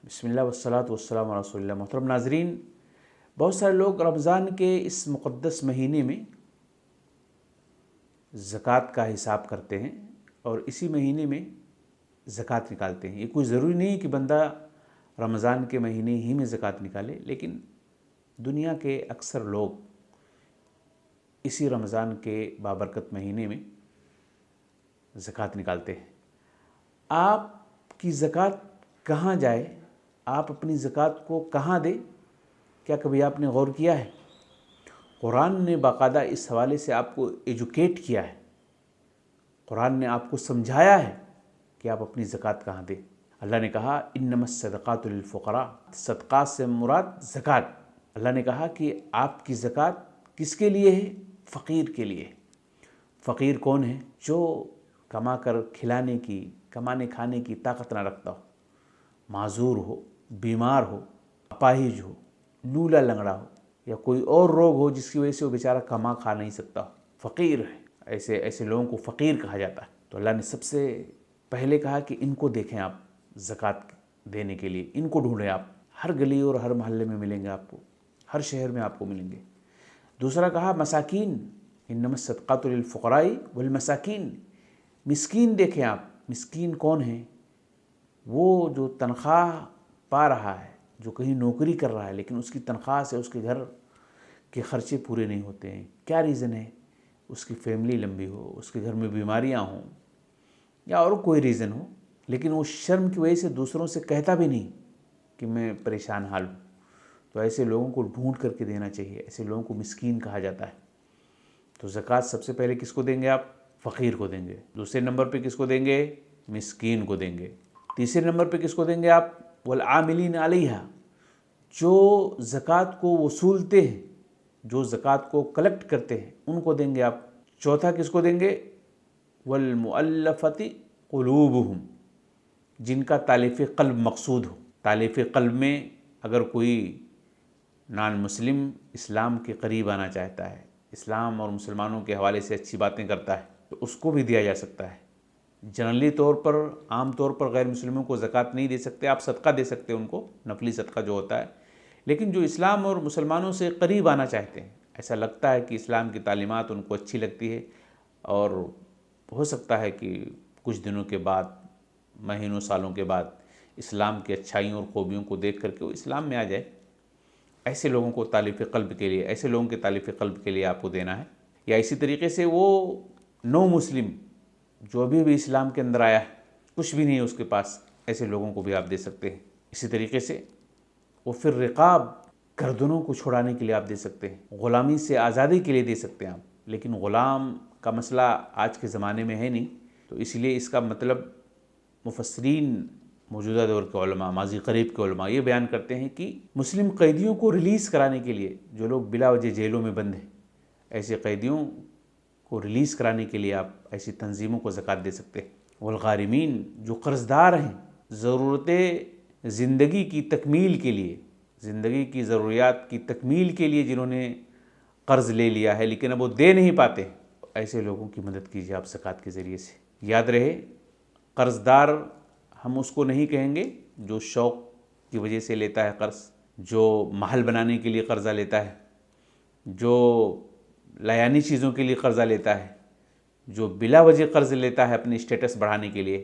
بسم اللہ والصلاۃ والسلام علی رسول اللہ۔ محترم ناظرین، بہت سارے لوگ رمضان کے اس مقدس مہینے میں زکوٰۃ کا حساب کرتے ہیں اور اسی مہینے میں زکوٰۃ نکالتے ہیں۔ یہ کوئی ضروری نہیں کہ بندہ رمضان کے مہینے ہی میں زکوٰۃ نکالے، لیکن دنیا کے اکثر لوگ اسی رمضان کے بابرکت مہینے میں زکوٰۃ نکالتے ہیں۔ آپ کی زکوٰۃ کہاں جائے، آپ اپنی زکوٰۃ کو کہاں دیں، کیا کبھی آپ نے غور کیا ہے؟ قرآن نے باقاعدہ اس حوالے سے آپ کو ایجوکیٹ کیا ہے۔ قرآن نے آپ کو سمجھایا ہے کہ آپ اپنی زکوٰۃ کہاں دیں۔ اللہ نے کہا انما الصدقات للفقراء، صدقات سے مراد زکوٰۃ۔ اللہ نے کہا کہ آپ کی زکوٰۃ کس کے لیے ہے؟ فقیر کے لیے۔ فقیر کون ہے؟ جو کما کر کھلانے کی، کمانے کھانے کی طاقت نہ رکھتا ہو، معذور ہو، بیمار ہو، اپاہج ہو، لولا لنگڑا ہو، یا کوئی اور روگ ہو جس کی وجہ سے وہ بیچارہ کما کھا نہیں سکتا ہو، فقیر ہے۔ ایسے لوگوں کو فقیر کہا جاتا ہے۔ تو اللہ نے سب سے پہلے کہا کہ ان کو دیکھیں، آپ زکوٰۃ دینے کے لیے ان کو ڈھونڈیں۔ آپ ہر گلی اور ہر محلے میں ملیں گے، آپ کو ہر شہر میں آپ کو ملیں گے۔ دوسرا کہا مساکین، انما الصدقات للفقراء والمساکین، مسکین دیکھیں آپ۔ مسکین کون ہیں؟ وہ جو تنخواہ پا رہا ہے، جو کہیں نوکری کر رہا ہے، لیکن اس کی تنخواہ سے اس کے گھر کے خرچے پورے نہیں ہوتے ہیں۔ کیا ریزن ہے؟ اس کی فیملی لمبی ہو، اس کے گھر میں بیماریاں ہوں، یا اور کوئی ریزن ہو، لیکن وہ شرم کی وجہ سے دوسروں سے کہتا بھی نہیں کہ میں پریشان حال ہوں۔ تو ایسے لوگوں کو ڈھونڈ کر کے دینا چاہیے، ایسے لوگوں کو مسکین کہا جاتا ہے۔ تو زکوٰۃ سب سے پہلے کس کو دیں گے؟ آپ فقیر کو دیں گے۔ دوسرے نمبر پہ کس کو دیں گے؟ مسکین کو دیں گے۔ تیسرے نمبر پہ کس کو دیں گے آپ؟ والعاملین علیہا، جو زکوٰۃ کو وصولتے ہیں، جو زکوٰۃ کو کلیکٹ کرتے ہیں، ان کو دیں گے آپ۔ چوتھا کس کو دیں گے؟ والمؤلفۃ قلوبہم، جن کا تالیف قلب مقصود ہو۔ تالیف قلب میں اگر کوئی نان مسلم اسلام کے قریب آنا چاہتا ہے، اسلام اور مسلمانوں کے حوالے سے اچھی باتیں کرتا ہے، تو اس کو بھی دیا جا سکتا ہے۔ جنرلی طور پر، عام طور پر غیر مسلموں کو زکوٰۃ نہیں دے سکتے، آپ صدقہ دے سکتے ہیں ان کو، نفلی صدقہ جو ہوتا ہے۔ لیکن جو اسلام اور مسلمانوں سے قریب آنا چاہتے ہیں، ایسا لگتا ہے کہ اسلام کی تعلیمات ان کو اچھی لگتی ہے، اور ہو سکتا ہے کہ کچھ دنوں کے بعد، مہینوں سالوں کے بعد اسلام کی اچھائیوں اور خوبیوں کو دیکھ کر کے وہ اسلام میں آ جائے، ایسے لوگوں کو تالیف قلب کے لیے، ایسے لوگوں کے تالیف قلب کے لیے آپ کو دینا ہے۔ یا اسی طریقے سے وہ نو مسلم جو ابھی بھی اسلام کے اندر آیا ہے، کچھ بھی نہیں ہے اس کے پاس، ایسے لوگوں کو بھی آپ دے سکتے ہیں۔ اسی طریقے سے وہ پھر رقاب، گردنوں کو چھڑانے کے لیے آپ دے سکتے ہیں، غلامی سے آزادی کے لیے دے سکتے ہیں آپ۔ لیکن غلام کا مسئلہ آج کے زمانے میں ہے نہیں، تو اس لیے اس کا مطلب مفسرین، موجودہ دور کے علماء، ماضی قریب کے علماء یہ بیان کرتے ہیں کہ مسلم قیدیوں کو ریلیز کرانے کے لیے، جو لوگ بلا وجہ جیلوں میں بند ہیں، ایسے قیدیوں کو ریلیز کرانے کے لیے آپ ایسی تنظیموں کو زکوٰۃ دے سکتے ہیں۔ والغارمین، جو قرض دار ہیں، ضرورتیں زندگی کی تکمیل کے لیے، زندگی کی ضروریات کی تکمیل کے لیے جنہوں نے قرض لے لیا ہے لیکن اب وہ دے نہیں پاتے، ایسے لوگوں کی مدد کیجیے آپ زکوٰۃ کے ذریعے سے۔ یاد رہے، قرض دار ہم اس کو نہیں کہیں گے جو شوق کی وجہ سے لیتا ہے قرض، جو محل بنانے کے لیے قرضہ لیتا ہے، جو لایانی چیزوں کے لیے قرضہ لیتا ہے، جو بلا وجہ قرض لیتا ہے اپنی اسٹیٹس بڑھانے کے لیے،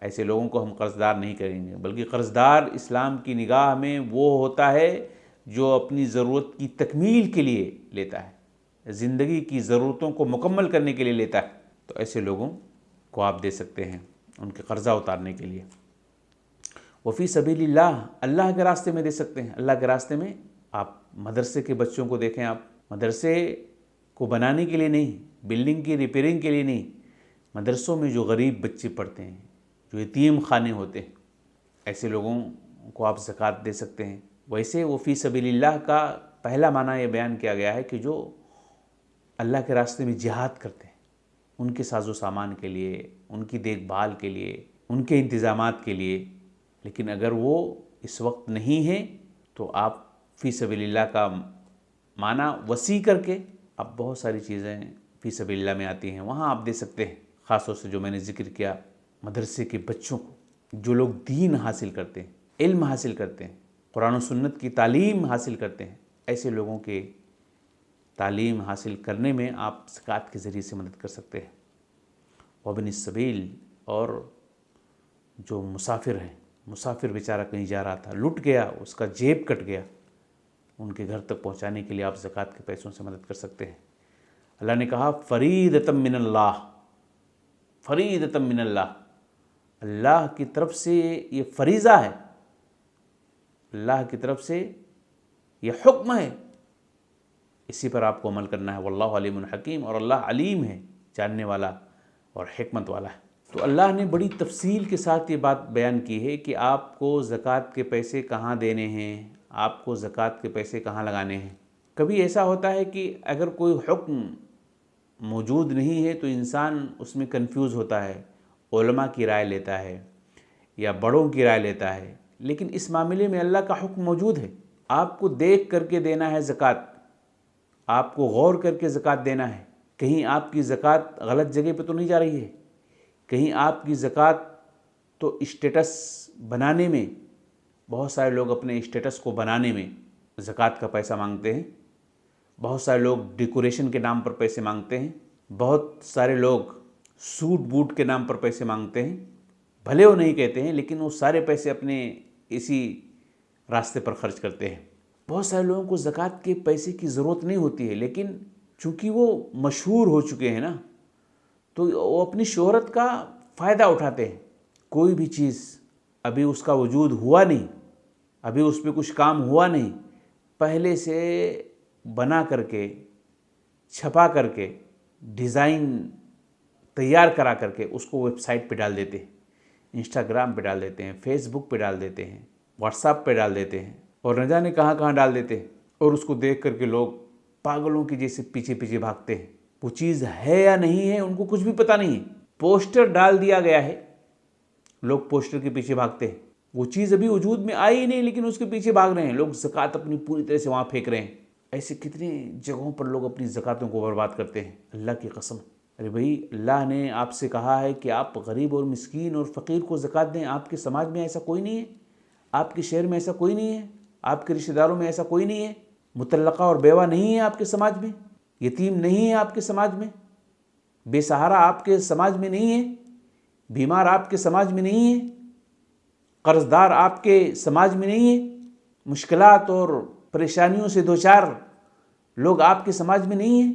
ایسے لوگوں کو ہم قرض دار نہیں کہیں گے۔ بلکہ قرض دار اسلام کی نگاہ میں وہ ہوتا ہے جو اپنی ضرورت کی تکمیل کے لیے لیتا ہے، زندگی کی ضرورتوں کو مکمل کرنے کے لیے لیتا ہے۔ تو ایسے لوگوں کو آپ دے سکتے ہیں ان کے قرضہ اتارنے کے لیے۔ وفی سبیل اللہ، اللہ کے راستے میں دے سکتے ہیں۔ اللہ کے راستے میں آپ مدرسے کے بچوں کو دیکھیں، آپ مدرسے کو بنانے کے لیے نہیں، بلڈنگ کی ریپیئرنگ کے لیے نہیں، مدرسوں میں جو غریب بچے پڑھتے ہیں، جو یتیم خانے ہوتے ہیں، ایسے لوگوں کو آپ زکوٰۃ دے سکتے ہیں۔ ویسے وہ فی سبیل اللہ کا پہلا معنی یہ بیان کیا گیا ہے کہ جو اللہ کے راستے میں جہاد کرتے ہیں، ان کے ساز و سامان کے لیے، ان کی دیکھ بھال کے لیے، ان کے انتظامات کے لیے۔ لیکن اگر وہ اس وقت نہیں ہیں تو آپ فی سبیل اللہ کا معنی وسیع کر کے، اب بہت ساری چیزیں فی سبیل اللہ میں آتی ہیں، وہاں آپ دے سکتے ہیں۔ خاص طور سے جو میں نے ذکر کیا، مدرسے کے بچوں کو، جو لوگ دین حاصل کرتے ہیں، علم حاصل کرتے ہیں، قرآن و سنت کی تعلیم حاصل کرتے ہیں، ایسے لوگوں کے تعلیم حاصل کرنے میں آپ زکوٰۃ کے ذریعے سے مدد کر سکتے ہیں۔ وابن السبیل، اور جو مسافر ہیں، مسافر بیچارہ کہیں جا رہا تھا، لٹ گیا، اس کا جیب کٹ گیا، ان کے گھر تک پہنچانے کے لیے آپ زکوٰۃ کے پیسوں سے مدد کر سکتے ہیں۔ اللہ نے کہا فریضۃ من اللہ، فریضۃ من اللہ، اللہ کی طرف سے یہ فریضہ ہے، اللہ کی طرف سے یہ حکم ہے، اسی پر آپ کو عمل کرنا ہے۔ واللہ علیم حکیم، اور اللہ علیم ہے، جاننے والا اور حکمت والا ہے۔ تو اللہ نے بڑی تفصیل کے ساتھ یہ بات بیان کی ہے کہ آپ کو زکوٰۃ کے پیسے کہاں دینے ہیں، آپ کو زکوٰۃ کے پیسے کہاں لگانے ہیں۔ کبھی ایسا ہوتا ہے کہ اگر کوئی حکم موجود نہیں ہے تو انسان اس میں کنفیوز ہوتا ہے، علماء کی رائے لیتا ہے یا بڑوں کی رائے لیتا ہے، لیکن اس معاملے میں اللہ کا حکم موجود ہے۔ آپ کو دیکھ کر کے دینا ہے زکوٰۃ، آپ کو غور کر کے زکوٰۃ دینا ہے۔ کہیں آپ کی زکوٰۃ غلط جگہ پہ تو نہیں جا رہی ہے، کہیں آپ کی زکوٰۃ تو اسٹیٹس بنانے میں، بہت سارے لوگ اپنے اسٹیٹس کو بنانے میں زکوٰۃ کا پیسہ مانگتے ہیں، بہت سارے لوگ ڈیکوریشن کے نام پر پیسے مانگتے ہیں، بہت سارے لوگ سوٹ بوٹ کے نام پر پیسے مانگتے ہیں، بھلے وہ نہیں کہتے ہیں لیکن وہ سارے پیسے اپنے اسی راستے پر خرچ کرتے ہیں۔ بہت سارے لوگوں کو زکوٰۃ کے پیسے کی ضرورت نہیں ہوتی ہے، لیکن چونکہ وہ مشہور ہو چکے ہیں نا، تو وہ اپنی شہرت کا فائدہ اٹھاتے ہیں۔ کوئی بھی چیز ابھی اس کا وجود ہوا نہیں، ابھی اس پہ کچھ کام ہوا نہیں، پہلے سے بنا کر کے، چھپا کر کے، ڈیزائن تیار کرا کر کے اس کو ویب سائٹ پہ ڈال دیتے ہیں، انسٹاگرام پہ ڈال دیتے ہیں، فیس بک پہ ڈال دیتے ہیں، واٹس ایپ پہ ڈال دیتے ہیں، اور نہ جانے کہاں کہاں ڈال دیتے ہیں، اور اس کو دیکھ کر کے لوگ پاگلوں کی جیسے پیچھے پیچھے بھاگتے ہیں۔ وہ چیز ہے یا نہیں ہے ان کو کچھ بھی پتہ نہیں ہے، پوسٹر ڈال دیا گیا ہے، لوگ پوسٹر کے پیچھے بھاگتے ہیں، وہ چیز ابھی وجود میں آئی ہی نہیں لیکن اس کے پیچھے بھاگ رہے ہیں لوگ، زکوٰۃ اپنی پوری طرح سے وہاں پھینک رہے ہیں۔ ایسے کتنے جگہوں پر لوگ اپنی زکوٰۃوں کو برباد کرتے ہیں۔ اللہ کی قسم، ارے بھائی، اللہ نے آپ سے کہا ہے کہ آپ غریب اور مسکین اور فقیر کو زکوٰۃ دیں۔ آپ کے سماج میں ایسا کوئی نہیں ہے، آپ کے شہر میں ایسا کوئی نہیں ہے، آپ کے رشتہ داروں میں ایسا کوئی نہیں ہے، مطلقہ اور بیوہ نہیں ہے آپ کے سماج میں، یتیم نہیں ہے آپ کے سماج میں، بے سہارا آپ کے سماج میں نہیں ہے، بیمار آپ کے سماج میں نہیں ہے، قرض دار آپ کے سماج میں نہیں ہے، مشکلات اور پریشانیوں سے دوچار لوگ آپ کے سماج میں نہیں ہیں۔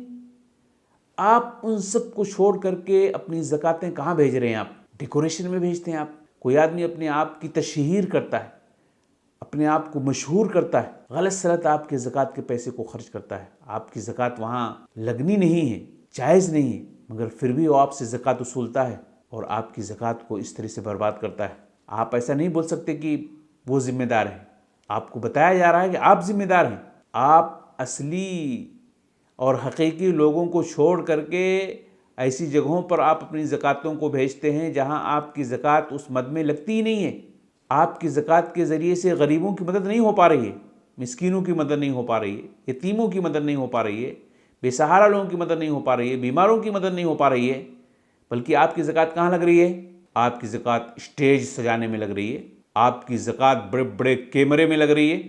آپ ان سب کو چھوڑ کر کے اپنی زکوٰۃیں کہاں بھیج رہے ہیں؟ آپ ڈیکوریشن میں بھیجتے ہیں۔ آپ کوئی آدمی اپنے آپ کی تشہیر کرتا ہے، اپنے آپ کو مشہور کرتا ہے، غلط سلط آپ کے زکوٰۃ کے پیسے کو خرچ کرتا ہے۔ آپ کی زکوٰۃ وہاں لگنی نہیں ہے، جائز نہیں ہے، مگر پھر بھی وہ آپ سے زکوٰۃ وصولتا ہے اور آپ کی زکوٰۃ کو اس طرح سے برباد کرتا ہے۔ آپ ایسا نہیں بول سکتے کہ وہ ذمہ دار ہے، آپ کو بتایا جا رہا ہے کہ آپ ذمہ دار ہیں۔ آپ اصلی اور حقیقی لوگوں کو چھوڑ کر کے ایسی جگہوں پر آپ اپنی زکوٰۃوں کو بھیجتے ہیں جہاں آپ کی زکوٰۃ اس مد میں لگتی ہی نہیں ہے۔ آپ کی زکوٰۃ کے ذریعے سے غریبوں کی مدد نہیں ہو پا رہی ہے، مسکینوں کی مدد نہیں ہو پا رہی ہے، یتیموں کی مدد نہیں ہو پا رہی ہے، بے سہارا لوگوں کی مدد نہیں ہو پا رہی ہے، بیماروں کی مدد نہیں ہو پا رہی ہے، بلکہ آپ کی زکوٰۃ کہاں لگ رہی ہے؟ آپ کی زکوٰۃ اسٹیج سجانے میں لگ رہی ہے، آپ کی زکوٰۃ بڑے بڑے کیمرے میں لگ رہی ہے،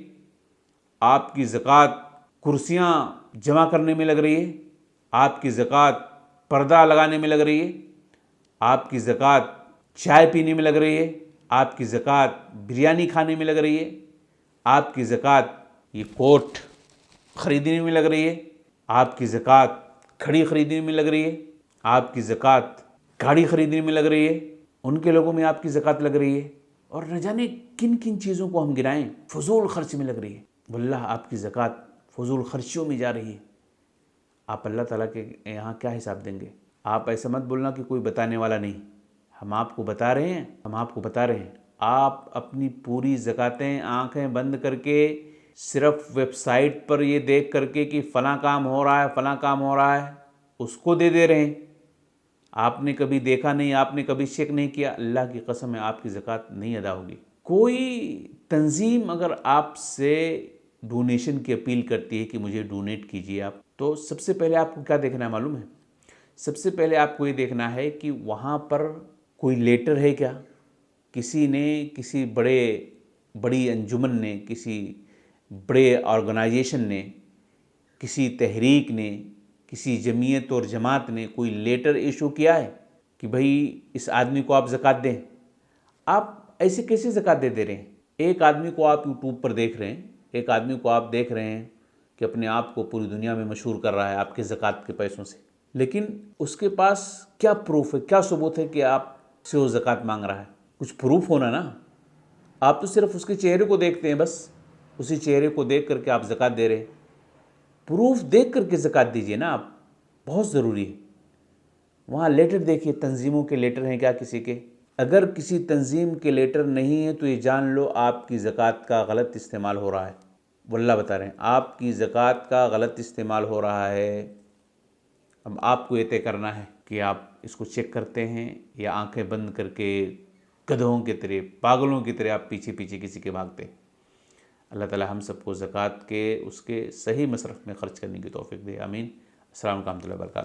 آپ کی زکوٰۃ کرسیاں جمع کرنے میں لگ رہی ہے، آپ کی زکوٰۃ پردہ لگانے میں لگ رہی ہے، آپ کی زکوٰۃ چائے پینے میں لگ رہی ہے، آپ کی زکوٰۃ بریانی کھانے میں لگ رہی ہے، آپ کی زکوٰۃ یہ کوٹ خریدنے میں لگ رہی ہے، آپ کی زکوٰۃ کھڑی خریدنے میں لگ رہی ہے، آپ کی زکوٰۃ گاڑی خریدنے میں لگ رہی ہے، ان کے لوگوں میں آپ کی زکوٰۃ لگ رہی ہے، اور نہ جانے کن کن چیزوں کو ہم گنائیں، فضول خرچ میں لگ رہی ہے۔ واللہ آپ کی زکوٰۃ فضول خرچیوں میں جا رہی ہے۔ آپ اللہ تعالیٰ کے یہاں کیا حساب دیں گے؟ آپ ایسا مت بولنا کہ کوئی بتانے والا نہیں، ہم آپ کو بتا رہے ہیں، ہم آپ کو بتا رہے ہیں۔ آپ اپنی پوری زکوٰۃیں آنکھیں بند کر کے صرف ویب سائٹ پر یہ دیکھ کر کے کہ فلاں کام ہو رہا ہے، فلاں کام ہو رہا ہے، اس کو دے رہے ہیں۔ آپ نے کبھی دیکھا نہیں، آپ نے کبھی چیک نہیں کیا، اللہ کی قسم ہے آپ کی زکوٰۃ نہیں ادا ہوگی۔ کوئی تنظیم اگر آپ سے ڈونیشن کی اپیل کرتی ہے کہ مجھے ڈونیٹ کیجیے آپ، تو سب سے پہلے آپ کو کیا دیکھنا ہے معلوم ہے؟ سب سے پہلے آپ کو یہ دیکھنا ہے کہ وہاں پر کوئی لیٹر ہے کیا، کسی نے کسی بڑے بڑی انجمن نے، کسی بڑے آرگنائزیشن نے، کسی تحریک نے، کسی جمعیت اور جماعت نے کوئی لیٹر ایشو کیا ہے کہ بھئی اس آدمی کو آپ زکوٰۃ دیں؟ آپ ایسے کیسے زکوٰۃ دے رہے ہیں؟ ایک آدمی کو آپ یوٹیوب پر دیکھ رہے ہیں، ایک آدمی کو آپ دیکھ رہے ہیں کہ اپنے آپ کو پوری دنیا میں مشہور کر رہا ہے آپ کے زکوٰۃ کے پیسوں سے، لیکن اس کے پاس کیا پروف ہے، کیا ثبوت ہے کہ آپ سے وہ زکوٰۃ مانگ رہا ہے؟ کچھ پروف ہونا نا۔ آپ تو صرف اس کے چہرے کو دیکھتے ہیں، بس اسی چہرے کو دیکھ کر کے آپ زکوٰۃ دے رہے ہیں۔ پروف دیکھ کر کے زکوٰۃ دیجئے نا آپ، بہت ضروری ہے۔ وہاں لیٹر دیکھیے، تنظیموں کے لیٹر ہیں کیا کسی کے؟ اگر کسی تنظیم کے لیٹر نہیں ہے تو یہ جان لو آپ کی زکوٰۃ کا غلط استعمال ہو رہا ہے۔ واللہ بتا رہے ہیں آپ کی زکوٰۃ کا غلط استعمال ہو رہا ہے۔ اب آپ کو یہ طے کرنا ہے کہ آپ اس کو چیک کرتے ہیں یا آنکھیں بند کر کے گدھوں کی طرح، پاگلوں کی طرح آپ پیچھے پیچھے کسی کے بھاگتے ہیں۔ اللہ تعالی ہم سب کو زکوٰۃ کے اس کے صحیح مصرف میں خرچ کرنے کی توفیق دے، آمین۔ السلام علیکم و رحمۃ اللہ وبرکاتہ۔